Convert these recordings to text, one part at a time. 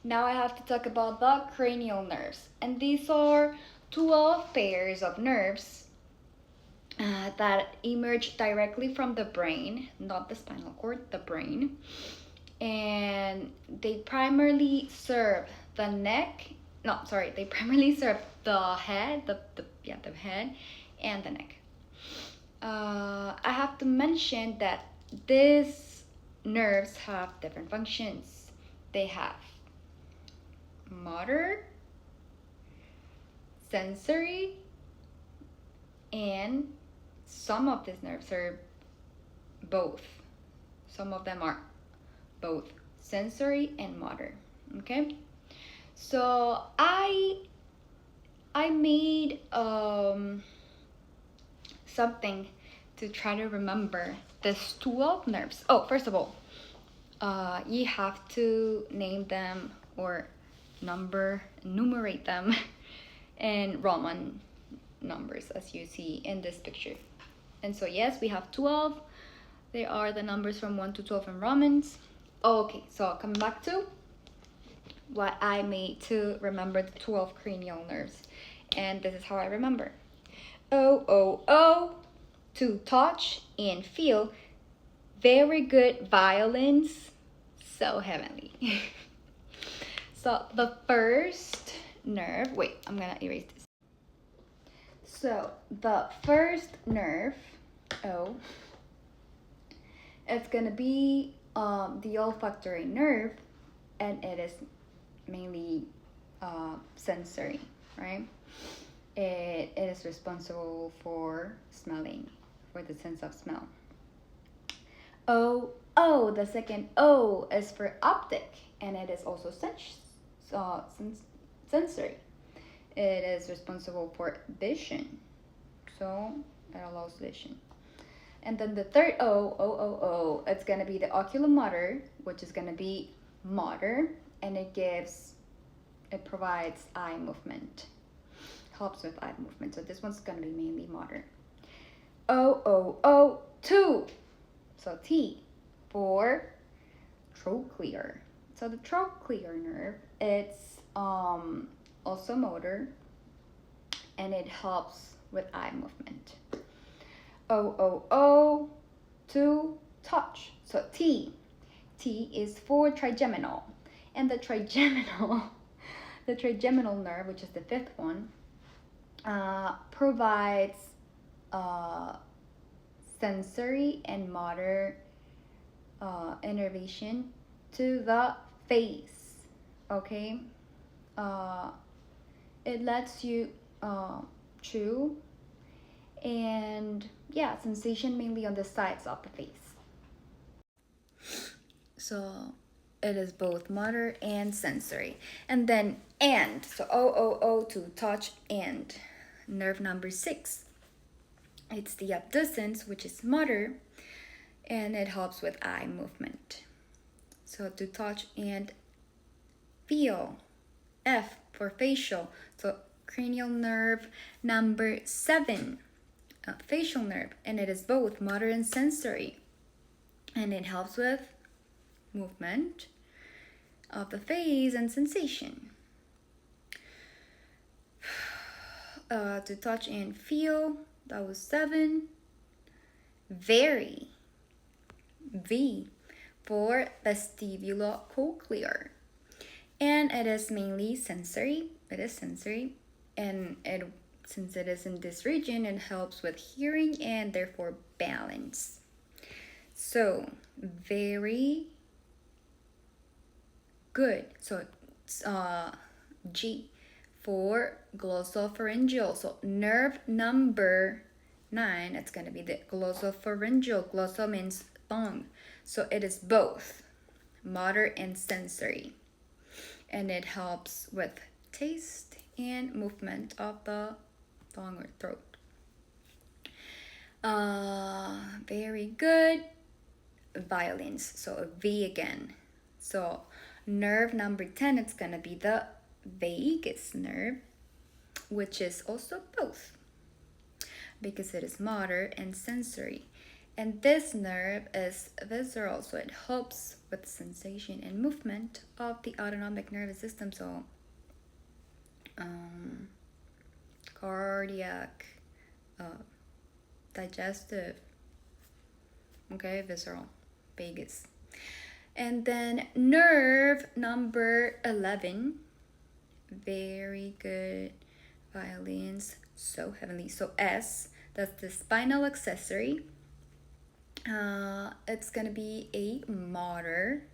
Now I have to talk about the cranial nerves. And these are 12 pairs of nerves that emerge directly from the brain, not the spinal cord, the brain. And they primarily serve the neck. No, sorry, they primarily serve the head, the head and the neck. I have to mention that these nerves have different functions. They have motor, sensory, and some of these nerves are both. Some of them are both sensory and motor. Okay, so I made something to try to remember these 12 nerves. Oh, first of all, you have to name them or enumerate them in Roman numbers as you see in this picture. And so yes, we have 12. They are the numbers from 1 to 12 in Romans. Okay, so coming back to what I made to remember the 12 cranial nerves. And this is how I remember. O, to touch and feel. Very good violins. So heavenly. So the first nerve, wait, I'm gonna erase this. So the first nerve, O, it's gonna be the olfactory nerve, and it is mainly sensory, right? It is responsible for smelling, for the sense of smell. The second O is for optic, and it is also sensory. It is responsible for vision, so it allows vision. And then the third O, it's gonna be the oculomotor, which is gonna be motor, and it provides eye movement, helps with eye movement. So this one's gonna be mainly motor. Two. So T for trochlear. So the trochlear nerve, it's also motor, and it helps with eye movement. To touch. So T is for trigeminal, and the trigeminal nerve, which is the fifth one, provides sensory and motor innervation to the face. Okay, it lets you chew, and yeah, sensation mainly on the sides of the face. So it is both motor and sensory. And then so O to touch, and nerve number 6. It's the abducens, which is motor, and it helps with eye movement. So to touch and feel. F for facial. So cranial nerve number 7, facial nerve, and it is both motor and sensory, and it helps with movement of the face and sensation. To touch and feel, that was 7. Very, V for vestibulocochlear, and it is mainly sensory. It is sensory, and since it is in this region, it helps with hearing and therefore balance. So very good. So G for glossopharyngeal. So nerve number 9, it's going to be the glossopharyngeal. Glosso means tongue. So it is both motor and sensory, and it helps with taste and movement of the tongue or throat. Very good. Violins. So a V again. So nerve number 10, it's gonna be the vagus nerve, which is also both, because it is motor and sensory. And this nerve is visceral, so it helps with sensation and movement of the autonomic nervous system. So cardiac, digestive, okay, visceral, vagus. And then nerve number 11, very good, violins, so heavenly. So S, that's the spinal accessory. It's gonna be a motor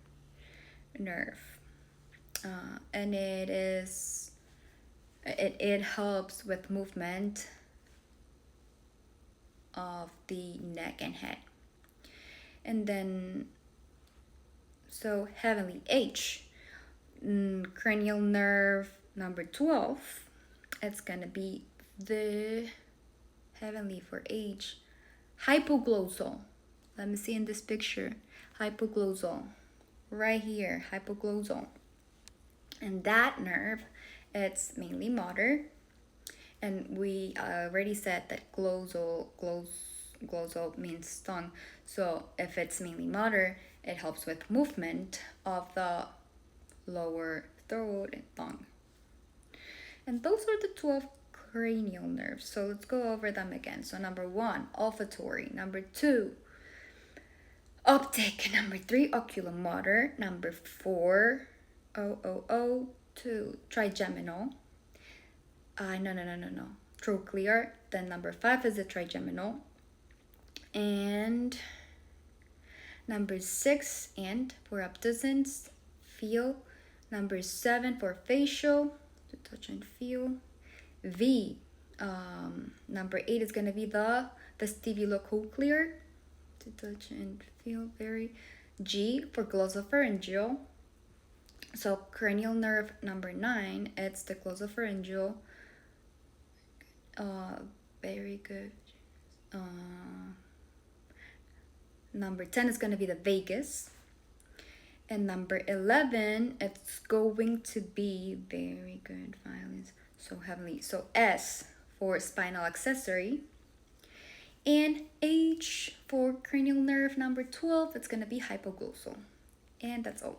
nerve, and it helps with movement of the neck and head. And then, so heavenly, H, cranial nerve number 12, it's gonna be the heavenly for H, hypoglossal. Let me see in this picture, hypoglossal, right here, hypoglossal. And that nerve, it's mainly motor, and we already said that glossal means tongue. So if it's mainly motor, it helps with movement of the lower throat and tongue. And those are the 12 cranial nerves. So let's go over them again. So number 1, olfactory. Number 2, optic. Number 3, oculomotor. Number 4, trigeminal. No. Trochlear. Then number 5 is the trigeminal. And number 6, and for abducens, feel. Number 7 for facial, to touch and feel. V, number 8 is going to be the vestibulocochlear, to touch and feel. Very. G for glossopharyngeal. So cranial nerve number 9, it's the glossopharyngeal. Very good. Number 10 is going to be the vagus. And number 11, it's going to be, very good, violins, so heavenly. So S for spinal accessory. And H for cranial nerve number 12, it's going to be hypoglossal. And that's all.